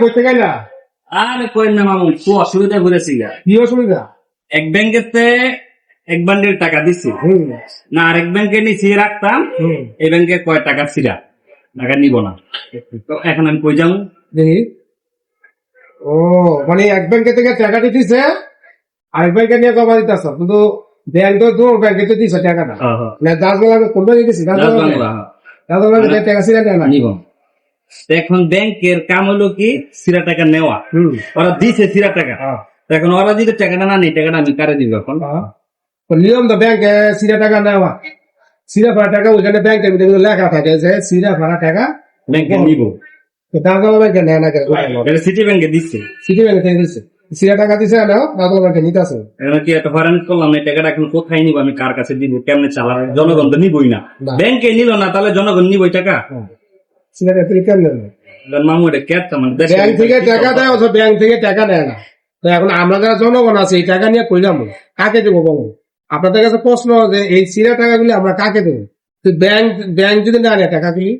করতে গাই না আরে কই না মামু তো অসুবিধা করেছি গা। কি অসুবিধা? এক ব্যাংকেতে এক বান্ডিল টাকা দিছি না, আরেক ব্যাংকে নিচে রাখতাম, এই ব্যাংকে কয় টাকা ছিল, টাকা নিব না, তো এখন আমি কই যাবো? দেখি। ও মানে এক ব্যাংকে থেকে টাকা দিতেছে আরেক ব্যাংকে নিয়ে জমা দিতেছ, কিন্তু ব্যাংক তো তোর ব্যাংকে তো দিছে টাকাটা না, দাসবেলা কোনটা দিতেছি দাসবেলা টাকা ছিল না নিব। তো এখন ব্যাংকের কাম হলো কি সিরা টাকা নেওয়া, ওরা দিছে সিরা টাকা, তো এখন ওরা যদি টাকাটা না নেই, টাকাটা আমি কারে দিব এখন? নিয়ম তো ব্যাংকে সিরা টাকা নেওয়া, সিরা ভাড়া টাকা ওইখানে ব্যাংকের ভিতরে লেখা থাকে যে সিরা ভাড়া টাকা ব্যাংকে নিব, তো দাসবেলা ব্যাংকে নেয় না, এটা সিটি ব্যাংকে দিচ্ছে, সিটি ব্যাংকে থেকে দিচ্ছে, সিরা টাকা দিছে না দাসবেলা ব্যাংকে নিতে আছে। এখন কি একটা হয়রান করলাম, এই টাকাটা এখন কোথায় নিব, আমি কার কাছে দিব, কেমনে চালাবো? জনগণ তো নিবই না, ব্যাংকে নিল না, তাহলে জনগণ নিবই টাকা? সিরা টাকা কেন নেবে? মামু এটা কেটতাম ব্যাংক থেকে টাকা দেয় অথবা ব্যাংক থেকে টাকা দেয় না, তো এখন আমরা যারা জনগণ আছে এই টাকা নিয়ে কই যাবো, কাকে দেবো বলুন? আপনাদের কাছে প্রশ্ন যে এই সিরা টাকাগুলি আমরা কাকে দেবো? ব্যাংক যদি না নেয় টাকাগুলি